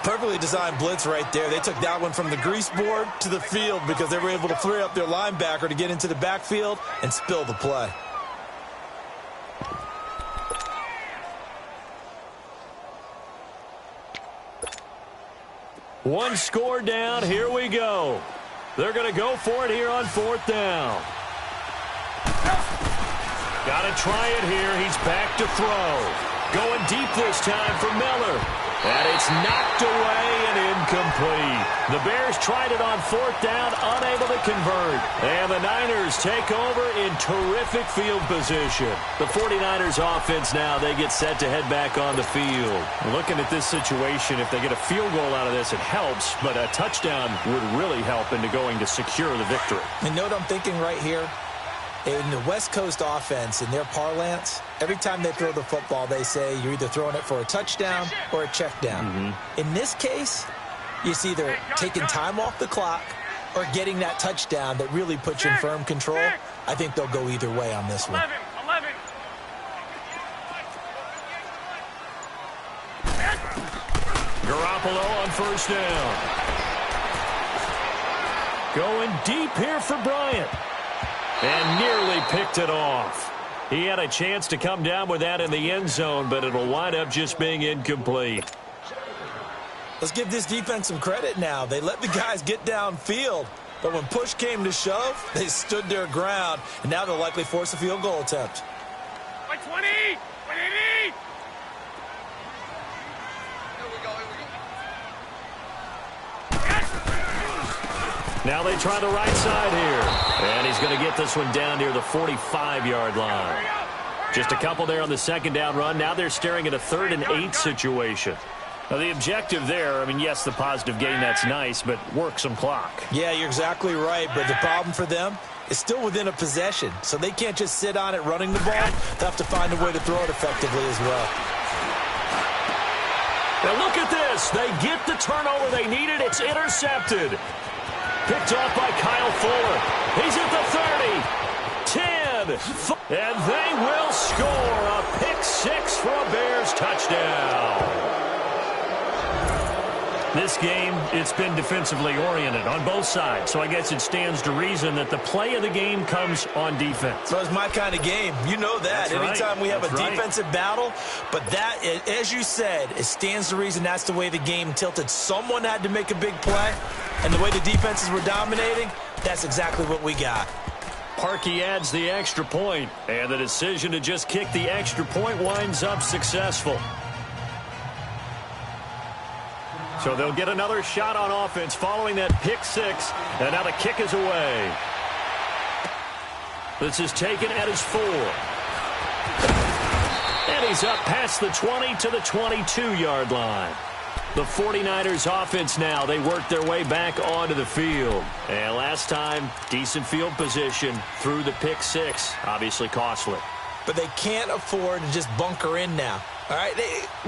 Perfectly designed blitz right there. They took that one from the grease board to the field because they were able to free up their linebacker to get into the backfield and spill the play. One score down. Here we go. They're going to go for it here on 4th down. Got to try it here. He's back to throw. Going deep this time for Miller. And it's knocked away and incomplete. The Bears tried it on 4th down, unable to convert. And the Niners take over in terrific field position. The 49ers offense now, they get set to head back on the field. Looking at this situation, if they get a field goal out of this, it helps. But a touchdown would really help into going to secure the victory. And know what I'm thinking right here? In the West Coast offense, in their parlance, every time they throw the football, they say you're either throwing it for a touchdown or a check down. In this case, it's either taking time off the clock or getting that touchdown that really puts you in firm control. I think they'll go either way on this one. 11. Garoppolo on first down. Going deep here for Bryant. And nearly picked it off. He had a chance to come down with that in the end zone, but it'll wind up just being incomplete. Let's give this defense some credit now. They let the guys get downfield, but when push came to shove, they stood their ground, and now they'll likely force a field goal attempt. By 20! 180! Now they try the right side here. And he's going to get this one down near the 45-yard line. Just a couple there on the second down run. Now they're staring at a 3rd and 8 situation. Now the objective there, I mean, yes, the positive gain, that's nice, but work some clock. Yeah, you're exactly right, but the problem for them is still within a possession. So they can't just sit on it running the ball. They'll have to find a way to throw it effectively as well. And look at this. They get the turnover they needed. It's intercepted. Picked off by Kyle Fuller. He's at the 30. 10. And they will score a pick six for a Bears touchdown. This game, it's been defensively oriented on both sides, so I guess it stands to reason that the play of the game comes on defense. So it's my kind of game. You know that. That's Anytime right. we have That's a right. defensive battle, but that, as you said, it stands to reason that's the way the game tilted. Someone had to make a big play, and the way the defenses were dominating, that's exactly what we got. Parkey adds the extra point, and the decision to just kick the extra point winds up successful. So they'll get another shot on offense following that pick six, and now the kick is away. This is taken at his 4. And he's up past the 20 to the 22-yard line. The 49ers offense now, they work their way back onto the field. And last time, decent field position through the pick six, obviously costly. But they can't afford to just bunker in now. All right,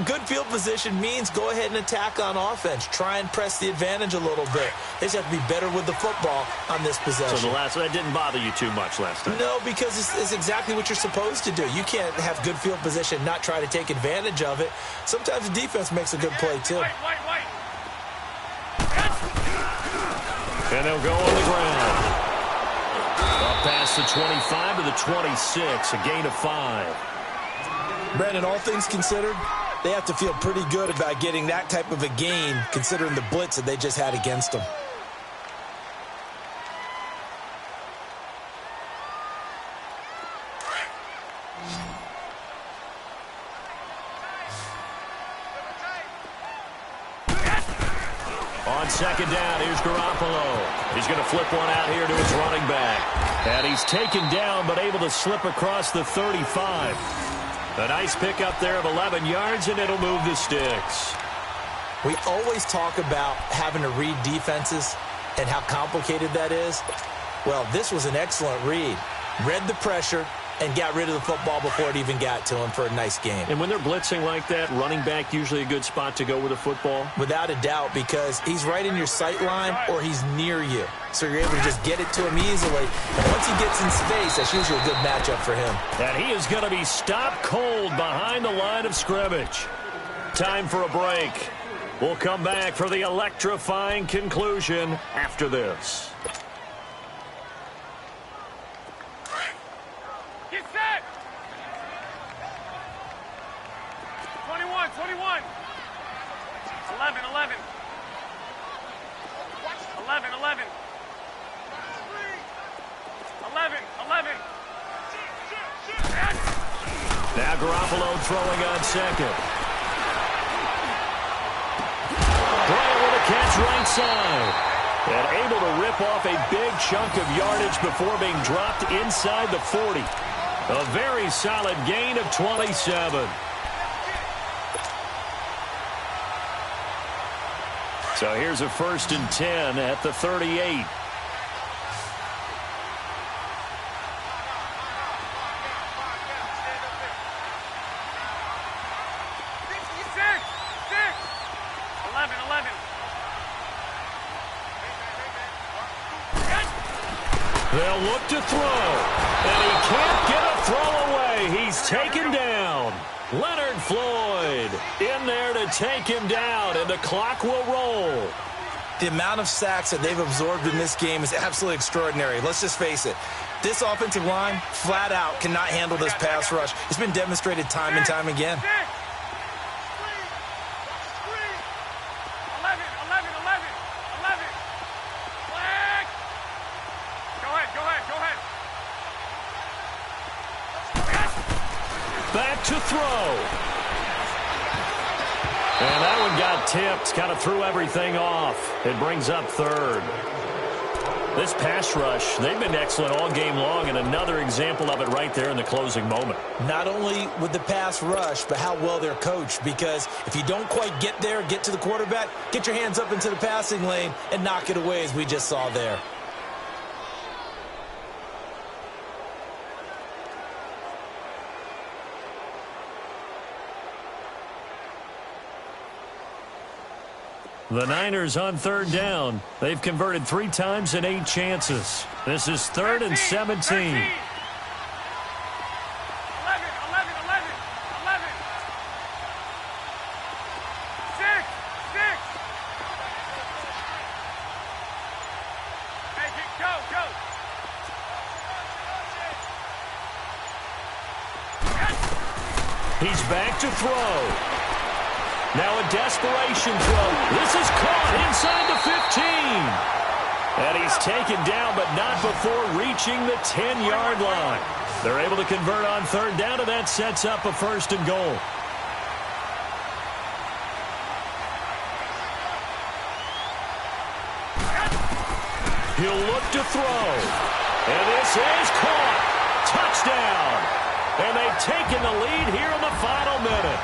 good field position means go ahead and attack on offense. Try and press the advantage a little bit. They just have to be better with the football on this possession. So that didn't bother you too much last time? No, because it's exactly what you're supposed to do. You can't have good field position and not try to take advantage of it. Sometimes the defense makes a good play, too. White. And they'll go on the ground. Up past the 25 to the 26, a gain of 5. Brandon, all things considered, they have to feel pretty good about getting that type of a gain considering the blitz that they just had against them. On second down, here's Garoppolo. He's going to flip one out here to his running back. And he's taken down but able to slip across the 35. A nice pickup there of 11 yards, and it'll move the sticks. We always talk about having to read defenses and how complicated that is. Well, this was an excellent read. Read the pressure and got rid of the football before it even got to him for a nice game. And when they're blitzing like that, running back usually a good spot to go with the football? Without a doubt, because he's right in your sight line or he's near you. So you're able to just get it to him easily. And once he gets in space, that's usually a good matchup for him. And he is going to be stopped cold behind the line of scrimmage. Time for a break. We'll come back for the electrifying conclusion after this. Get set! 21. 11. 11. 11. Now Garoppolo throwing on second. Bryant with a catch right side. And able to rip off a big chunk of yardage before being dropped inside the 40. A very solid gain of 27. So here's a 1st and 10 at the 38. They'll look to throw, and he can't get a throw away. He's taken down. Leonard Floyd in there to take him down, and the clock will roll. The amount of sacks that they've absorbed in this game is absolutely extraordinary. Let's just face it. This offensive line, flat out, cannot handle this pass rush. It's been demonstrated time and time again. 11. Flag. Go ahead. Back to throw. And that one got tipped, kind of threw everything off. It brings up 3rd. This pass rush, they've been excellent all game long, and another example of it right there in the closing moment. Not only with the pass rush, but how well they're coached, because if you don't quite get there, get to the quarterback, get your hands up into the passing lane and knock it away, as we just saw there. The Niners on third down. They've converted 3 times in 8 chances. This is 3rd and 17. 11, 11, 11, 11. Six. Hey, go. He's back to throw. Now a desperation throw. This is caught inside the 15. And he's taken down, but not before reaching the 10-yard line. They're able to convert on third down, and that sets up a 1st and goal. He'll look to throw. And this is caught. Touchdown. And they've taken the lead here in the final minute.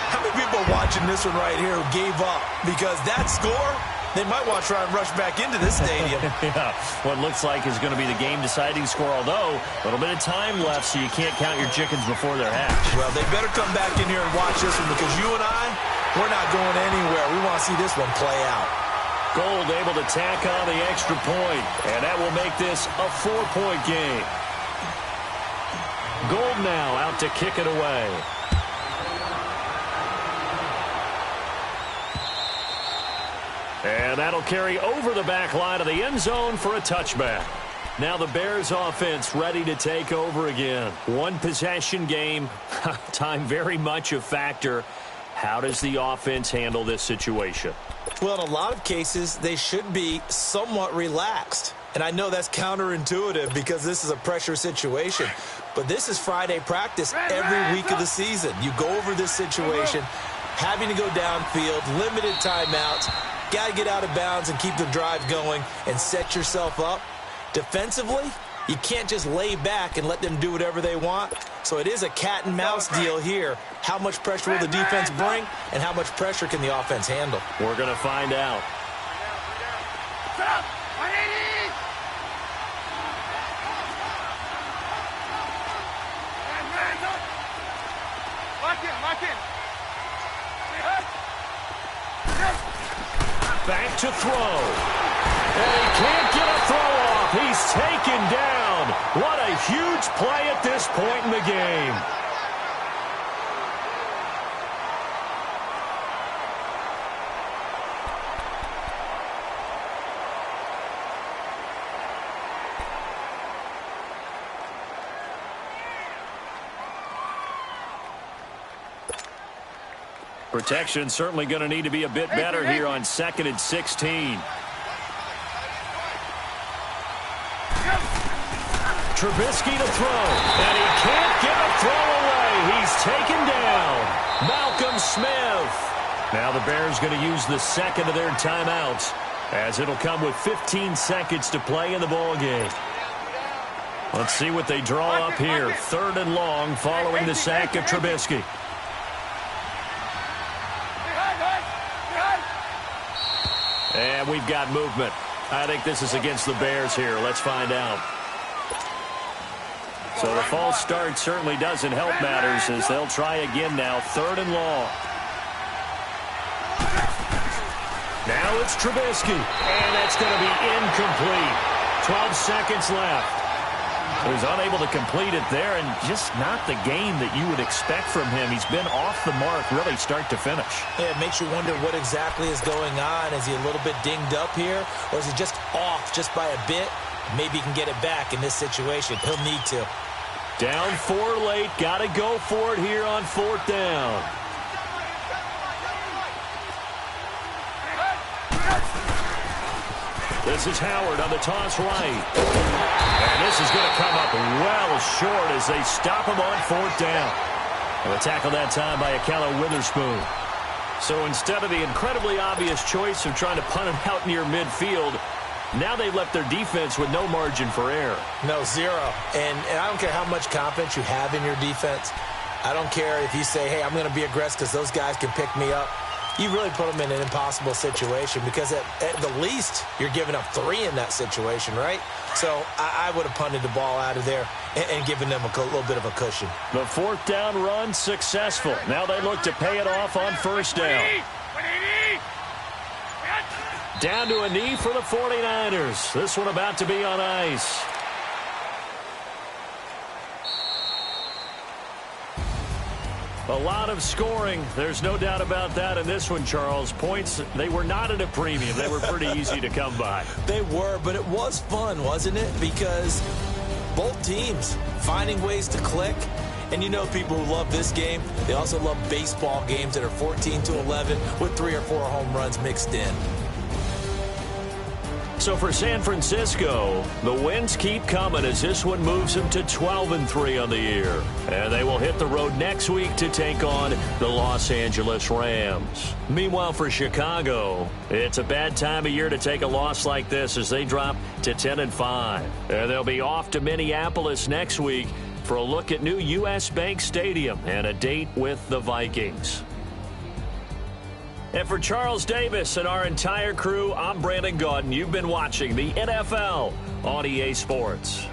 How many people watching this one right here who gave up? Because that score, they might want to try and rush back into this stadium. Yeah, what looks like is going to be the game-deciding score, although a little bit of time left, so you can't count your chickens before they're hatched. Well, they better come back in here and watch this one, because you and I, we're not going anywhere. We want to see this one play out. Gold able to tack on the extra point, and that will make this a 4-point game. Gold now out to kick it away. And that'll carry over the back line of the end zone for a touchback. Now the Bears offense ready to take over again. 1-possession game. Time very much a factor. How does the offense handle this situation? Well, in a lot of cases, they should be somewhat relaxed. And I know that's counterintuitive because this is a pressure situation. But this is Friday practice every week of the season. You go over this situation, having to go downfield, limited timeouts. Got to get out of bounds and keep the drive going and set yourself up. Defensively, you can't just lay back and let them do whatever they want. So it is a cat and mouse deal here. How much pressure will the defense bring, and how much pressure can the offense handle? We're going to find out. Lock in. Back to throw. And he can't get a throw off. He's taken down. What a huge play at this point in the game. Protection certainly going to need to be a bit better here on 2nd and 16. Trubisky to throw, and he can't get a throw away. He's taken down. Malcolm Smith. Now the Bears going to use the second of their timeouts, as it'll come with 15 seconds to play in the ball game. Let's see what they draw up here. 3rd and long following the sack of Trubisky. And we've got movement. I think this is against the Bears here. Let's find out. So the false start certainly doesn't help matters as they'll try again now. 3rd and long. Now it's Trubisky. And that's going to be incomplete. 12 seconds left. He was unable to complete it there, and just not the game that you would expect from him. He's been off the mark really start to finish. Yeah, it makes you wonder what exactly is going on. Is he a little bit dinged up here, or is he just off just by a bit? Maybe he can get it back in this situation. He'll need to. Down 4 late. Got to go for it here on 4th down. This is Howard on the toss right. And this is going to come up well short as they stop him on 4th down. And a tackle that time by Akella Witherspoon. So instead of the incredibly obvious choice of trying to punt it out near midfield, now they've left their defense with no margin for error. No, zero. And I don't care how much confidence you have in your defense. I don't care if you say, hey, I'm going to be aggressive because those guys can pick me up. You really put them in an impossible situation because at the least you're giving up 3 in that situation, right? So I would have punted the ball out of there and given them a little bit of a cushion. The 4th down run successful. Now they look to pay it off on 1st down. Down to a knee for the 49ers. This one about to be on ice. A lot of scoring. There's no doubt about that in this one, Charles. Points, they were not at a premium. They were pretty easy to come by. They were, but it was fun, wasn't it? Because both teams finding ways to click. And you know people who love this game, they also love baseball games that are 14-11 with 3 or 4 home runs mixed in. So for San Francisco, the wins keep coming as this one moves them to 12-3 on the year. And they will hit the road next week to take on the Los Angeles Rams. Meanwhile, for Chicago, it's a bad time of year to take a loss like this as they drop to 10-5. And they'll be off to Minneapolis next week for a look at new U.S. Bank Stadium and a date with the Vikings. And for Charles Davis and our entire crew, I'm Brandon Gaudin. You've been watching the NFL on EA Sports.